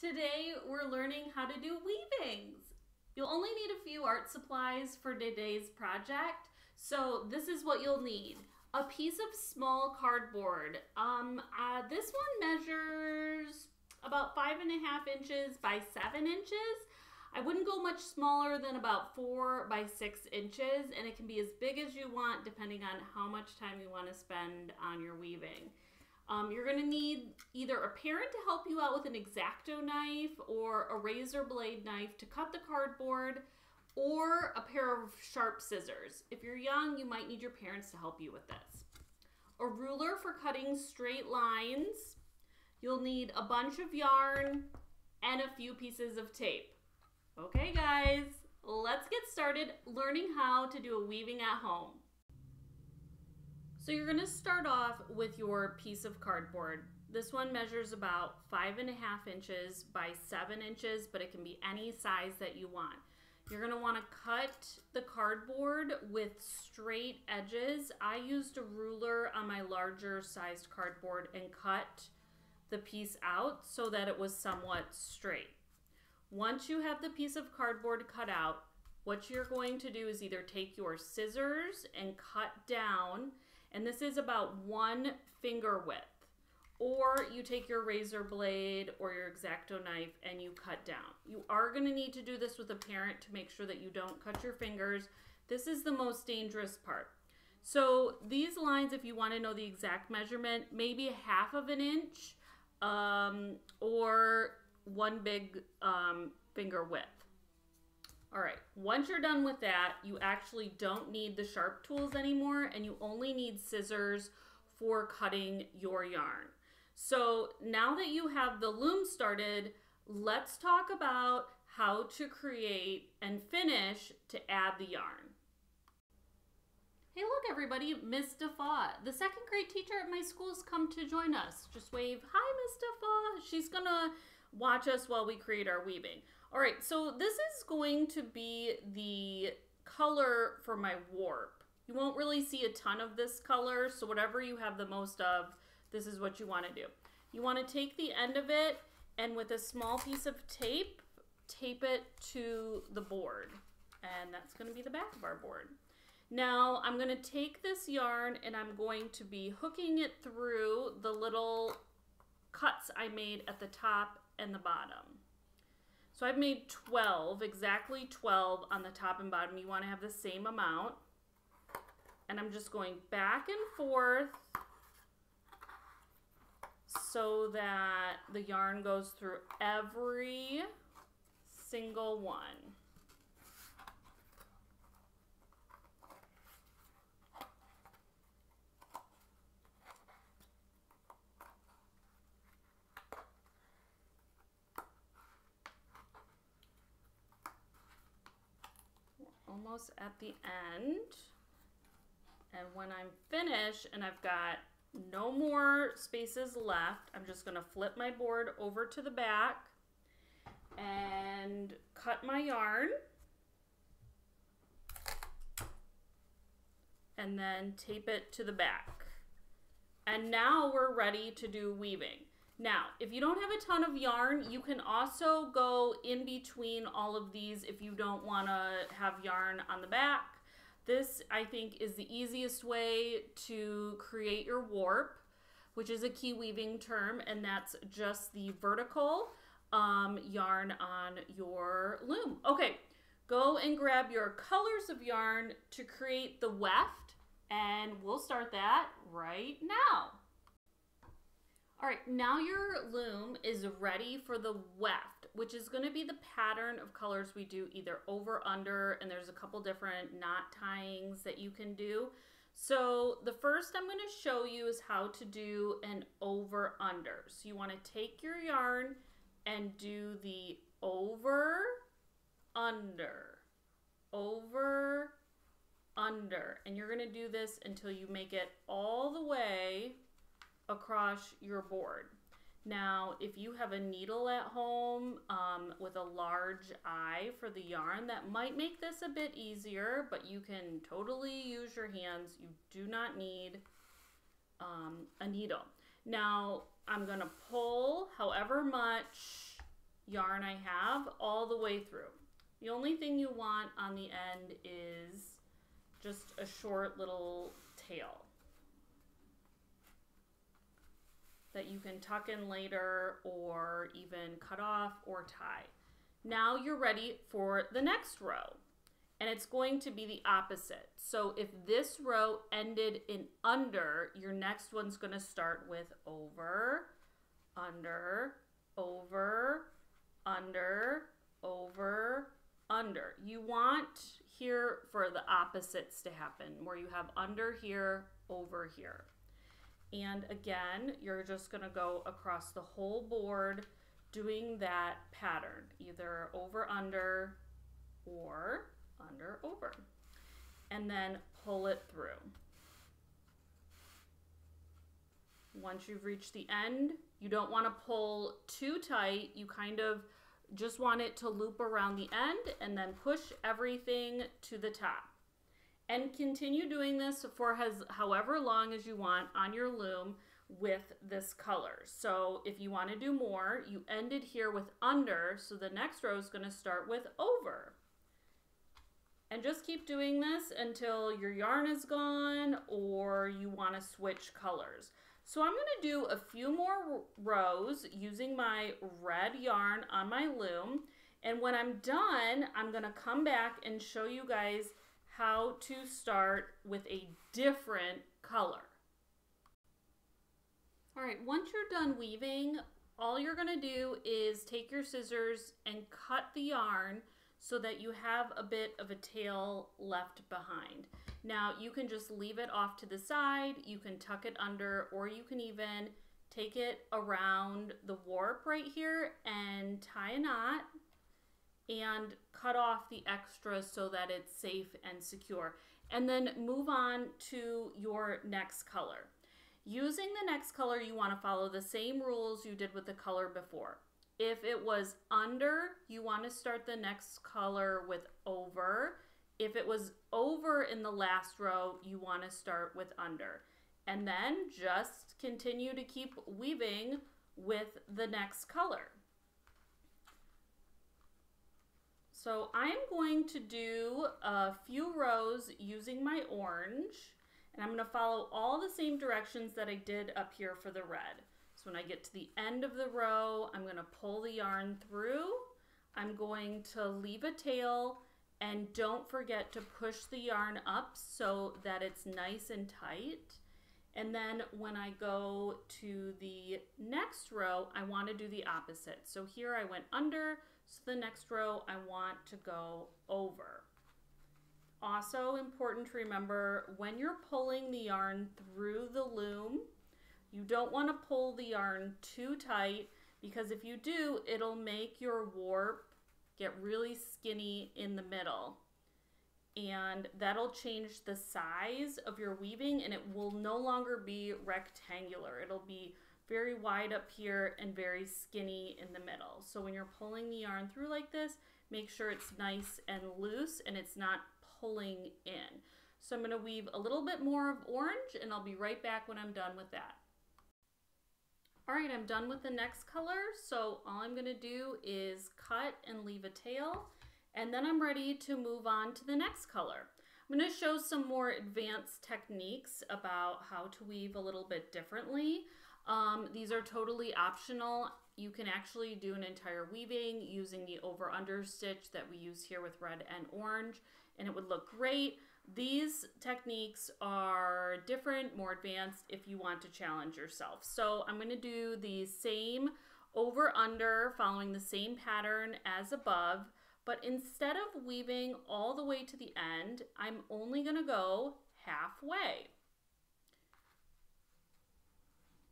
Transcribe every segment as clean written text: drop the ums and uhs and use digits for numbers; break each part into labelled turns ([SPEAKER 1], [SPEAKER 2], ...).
[SPEAKER 1] Today we're learning how to do weavings. You'll only need a few art supplies for today's project. So this is what you'll need. A piece of small cardboard. This one measures about 5.5 inches by 7 inches. I wouldn't go much smaller than about 4 by 6 inches, and it can be as big as you want depending on how much time you want to spend on your weaving. You're going to need either a parent to help you out with an X-Acto knife or a razor blade knife to cut the cardboard, or a pair of sharp scissors. If you're young, you might need your parents to help you with this. A ruler for cutting straight lines. You'll need a bunch of yarn and a few pieces of tape. Okay guys, let's get started learning how to do a weaving at home. So you're going to start off with your piece of cardboard. This one measures about 5.5 inches by 7 inches, but it can be any size that you want. You're going to want to cut the cardboard with straight edges. I used a ruler on my larger sized cardboard and cut the piece out so that it was somewhat straight. Once you have the piece of cardboard cut out, what you're going to do is either take your scissors and cut down, and this is about 1 finger width, or you take your razor blade or your X-Acto knife and you cut down. You are going to need to do this with a parent to make sure that you don't cut your fingers. This is the most dangerous part. So these lines, if you want to know the exact measurement, maybe 1/2 inch or 1 big finger width. All right, once you're done with that, you actually don't need the sharp tools anymore, and you only need scissors for cutting your yarn. So now that you have the loom started, let's talk about how to create and finish to add the yarn. Hey look everybody, Miss Defa, the 2nd grade teacher at my school, has come to join us. Just wave, hi Miss Defa. She's gonna watch us while we create our weaving. All right, so this is going to be the color for my warp. You won't really see a ton of this color, so whatever you have the most of, this is what you want to do. You want to take the end of it and with a small piece of tape, tape it to the board. And that's going to be the back of our board. Now I'm going to take this yarn and I'm going to be hooking it through the little cuts I made at the top and the bottom. So I've made 12, exactly 12 on the top and bottom. You want to have the same amount. And I'm just going back and forth so that the yarn goes through every single one. Almost at the end, and when I'm finished and I've got no more spaces left, I'm just going to flip my board over to the back and cut my yarn, and then tape it to the back. And now we're ready to do weaving. Now, if you don't have a ton of yarn, you can also go in between all of these if you don't want to have yarn on the back. This, I think, is the easiest way to create your warp, which is a key weaving term, and that's just the vertical yarn on your loom. Okay, go and grab your colors of yarn to create the weft, and we'll start that right now. All right, now your loom is ready for the weft, which is going to be the pattern of colors we do either over, under, and there's a couple different knot tyings that you can do. So the first I'm going to show you is how to do an over, under. So you want to take your yarn and do the over, under, over, under. And you're going to do this until you make it all the way across your board. Now, if you have a needle at home with a large eye for the yarn, that might make this a bit easier, but you can totally use your hands. You do not need a needle. Now, I'm going to pull however much yarn I have all the way through. The only thing you want on the end is just a short little tail that you can tuck in later or even cut off or tie. Now you're ready for the next row, and it's going to be the opposite. So if this row ended in under, your next one's going to start with over, under, over, under, over, under. You want here for the opposites to happen, where you have under here, over here. And again, you're just going to go across the whole board doing that pattern, either over, under, or under, over. And then pull it through. Once you've reached the end, you don't want to pull too tight. You kind of just want it to loop around the end and then push everything to the top. And continue doing this for however long as you want on your loom with this color. So if you want to do more, you ended here with under, so the next row is going to start with over. And just keep doing this until your yarn is gone or you want to switch colors. So I'm going to do a few more rows using my red yarn on my loom. And when I'm done, I'm going to come back and show you guys how to start with a different color. All right, once you're done weaving, all you're going to do is take your scissors and cut the yarn so that you have a bit of a tail left behind. Now you can just leave it off to the side, you can tuck it under, or you can even take it around the warp right here and tie a knot and cut off the extra so that it's safe and secure. And then move on to your next color. Using the next color, you want to follow the same rules you did with the color before. If it was under, you want to start the next color with over. If it was over in the last row, you want to start with under. And then just continue to keep weaving with the next color. So I'm going to do a few rows using my orange, and I'm going to follow all the same directions that I did up here for the red. So when I get to the end of the row, I'm going to pull the yarn through. I'm going to leave a tail, and don't forget to push the yarn up so that it's nice and tight. And then when I go to the next row, I want to do the opposite. So here I went under, so the next row I want to go over. Also important to remember, when you're pulling the yarn through the loom, you don't want to pull the yarn too tight, because if you do, it'll make your warp get really skinny in the middle. And that'll change the size of your weaving, and it will no longer be rectangular. It'll be very wide up here and very skinny in the middle. So when you're pulling the yarn through like this, make sure it's nice and loose and it's not pulling in. So I'm going to weave a little bit more of orange, and I'll be right back when I'm done with that. All right, I'm done with the next color. So all I'm going to do is cut and leave a tail, and then I'm ready to move on to the next color. I'm going to show some more advanced techniques about how to weave a little bit differently. These are totally optional. You can actually do an entire weaving using the over-under stitch that we use here with red and orange, and it would look great. These techniques are different, more advanced if you want to challenge yourself. So I'm going to do the same over-under, following the same pattern as above, but instead of weaving all the way to the end, I'm only going to go halfway.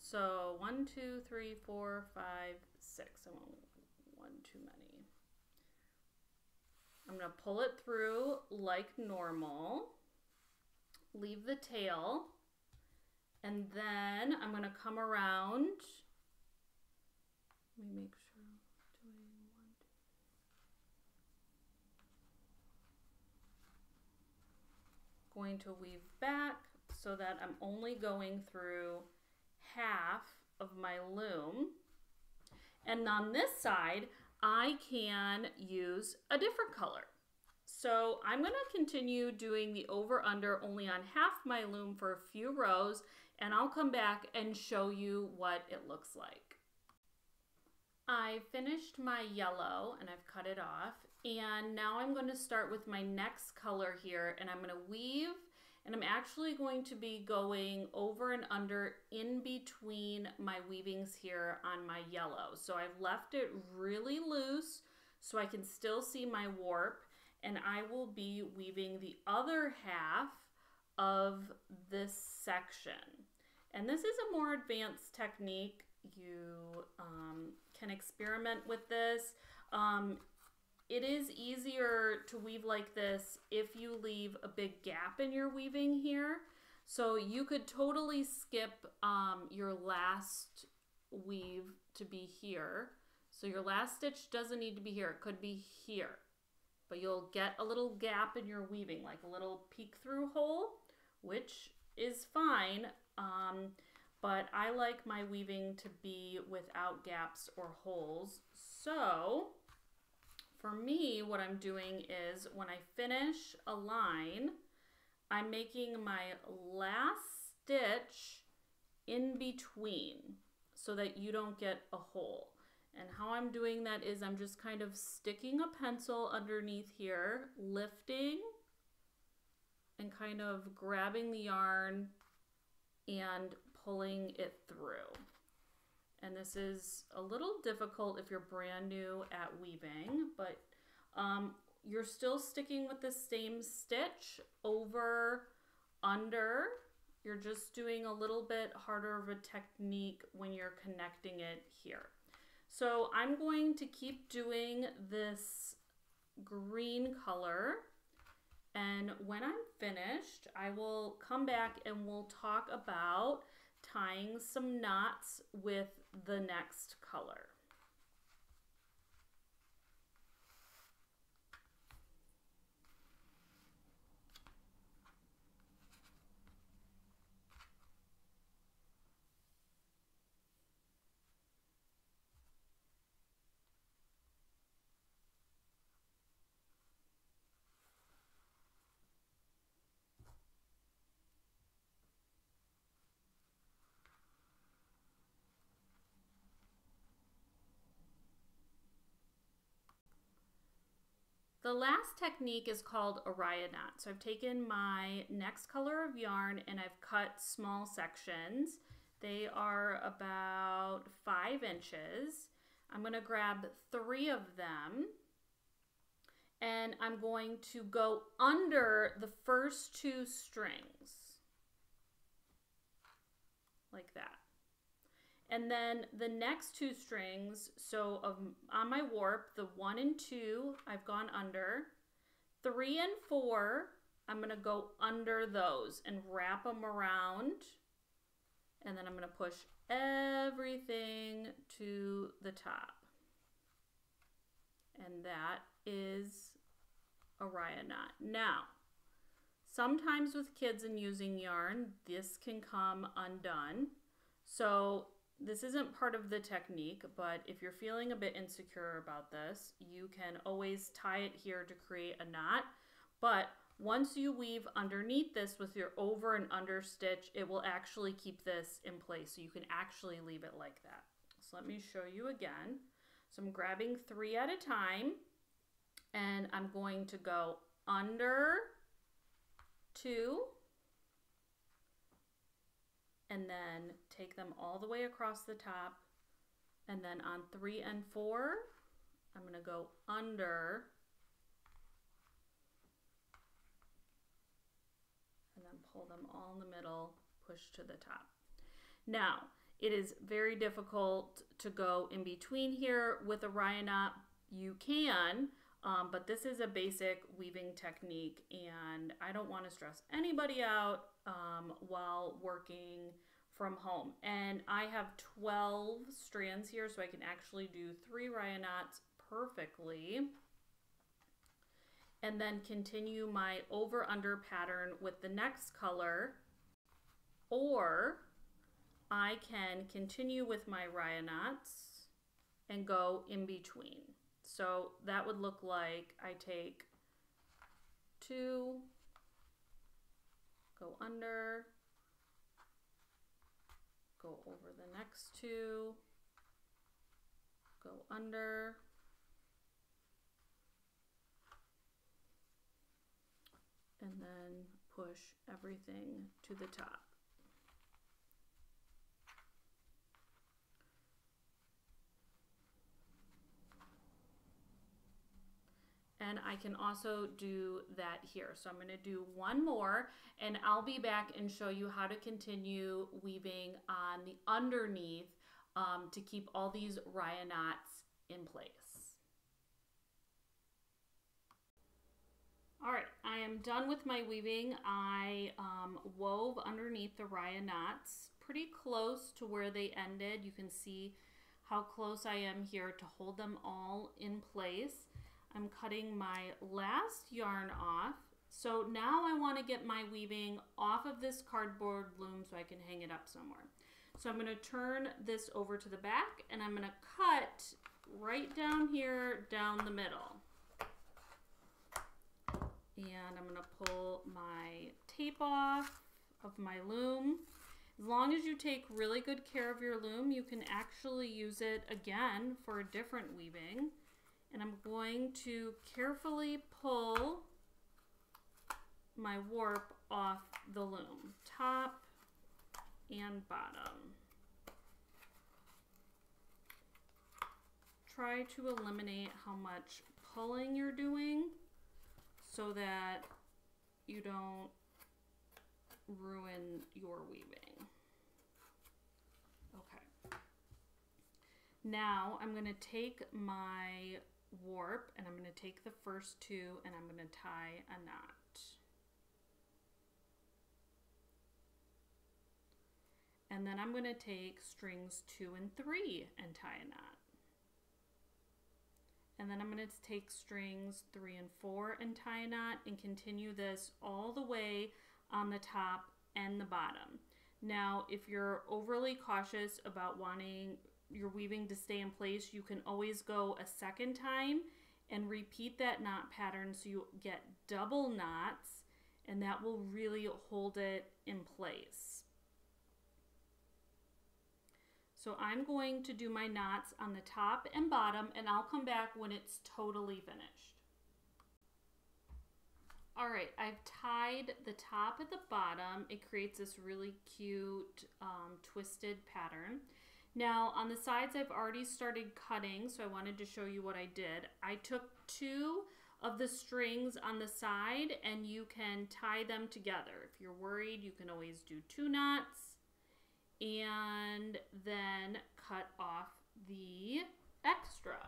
[SPEAKER 1] So 1, 2, 3, 4, 5, 6. I want one too many. I'm going to pull it through like normal, leave the tail, and then I'm going to come around. Let me make sure I'm doing 1, 2. Going to weave back so that I'm only going through half of my loom. And on this side, I can use a different color. So I'm going to continue doing the over under only on half my loom for a few rows, and I'll come back and show you what it looks like. I finished my yellow and I've cut it off, and now I'm going to start with my next color here, and I'm going to weave, and I'm actually going to be going over and under in between my weavings here on my yellow. So I've left it really loose so I can still see my warp, and I will be weaving the other half of this section. And this is a more advanced technique. You can experiment with this. It is easier to weave like this if you leave a big gap in your weaving here. So you could totally skip your last weave to be here. So your last stitch doesn't need to be here. It could be here. But you'll get a little gap in your weaving, like a little peek through hole, which is fine. But I like my weaving to be without gaps or holes. So for me, what I'm doing is when I finish a line, I'm making my last stitch in between so that you don't get a hole. And how I'm doing that is I'm just kind of sticking a pencil underneath here, lifting and kind of grabbing the yarn and pulling it through. And this is a little difficult if you're brand new at weaving, but you're still sticking with the same stitch over, under. You're just doing a little bit harder of a technique when you're connecting it here. So I'm going to keep doing this green color, and when I'm finished, I will come back and we'll talk about tying some knots with the next color. The last technique is called a raya knot. So I've taken my next color of yarn and I've cut small sections. They are about 5 inches. I'm going to grab 3 of them and I'm going to go under the first 2 strings like that. And then the next 2 strings, so on my warp, the 1 and 2, I've gone under. 3 and 4, I'm going to go under those and wrap them around. And then I'm going to push everything to the top. And that is a raya knot. Now, sometimes with kids and using yarn, this can come undone. So this isn't part of the technique, but if you're feeling a bit insecure about this, you can always tie it here to create a knot. But once you weave underneath this with your over and under stitch, it will actually keep this in place. So you can actually leave it like that. So let me show you again. So I'm grabbing 3 at a time and I'm going to go under 2, and then take them all the way across the top, and then on 3 and 4 I'm going to go under and then pull them all in the middle, push to the top. Now it is very difficult to go in between here with a raya knot. You can, but this is a basic weaving technique and I don't want to stress anybody out while working from home. And I have 12 strands here, so I can actually do 3 raya knots perfectly. And then continue my over-under pattern with the next color, or I can continue with my raya knots and go in between. So that would look like I take 2, go under, go over the next 2, go under, and then push everything to the top. And I can also do that here. So I'm going to do one more, and I'll be back and show you how to continue weaving on the underneath to keep all these raya knots in place. All right, I am done with my weaving. I wove underneath the raya knots pretty close to where they ended. You can see how close I am here to hold them all in place. I'm cutting my last yarn off. So now I want to get my weaving off of this cardboard loom so I can hang it up somewhere. So I'm going to turn this over to the back, and I'm going to cut right down here down the middle. And I'm going to pull my tape off of my loom. As long as you take really good care of your loom, you can actually use it again for a different weaving. And I'm going to carefully pull my warp off the loom, top and bottom. Try to eliminate how much pulling you're doing so that you don't ruin your weaving. Okay. Now I'm going to take my warp, and I'm going to take the first 2 and I'm going to tie a knot. And then I'm going to take strings 2 and 3 and tie a knot. And then I'm going to take strings 3 and 4 and tie a knot, and continue this all the way on the top and the bottom. Now, if you're overly cautious about wanting your weaving to stay in place, you can always go a second time and repeat that knot pattern so you get double knots, and that will really hold it in place. So I'm going to do my knots on the top and bottom, and I'll come back when it's totally finished. All right, I've tied the top and the bottom. It creates this really cute twisted pattern. Now on the sides I've already started cutting, so I wanted to show you what I did. I took 2 of the strings on the side, and you can tie them together. If you're worried, you can always do 2 knots and then cut off the extra.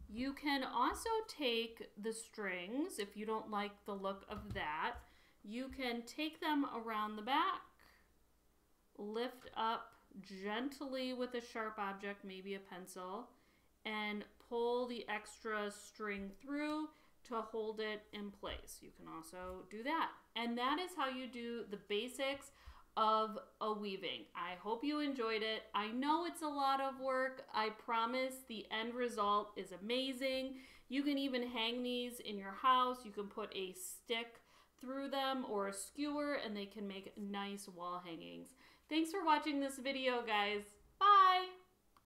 [SPEAKER 1] You can also take the strings, if you don't like the look of that, you can take them around the back, lift up gently with a sharp object, maybe a pencil, and pull the extra string through to hold it in place. You can also do that. And that is how you do the basics of a weaving. I hope you enjoyed it. I know it's a lot of work. I promise the end result is amazing. You can even hang these in your house. You can put a stick through them or a skewer, and they can make nice wall hangings. Thanks for watching this video, guys. Bye!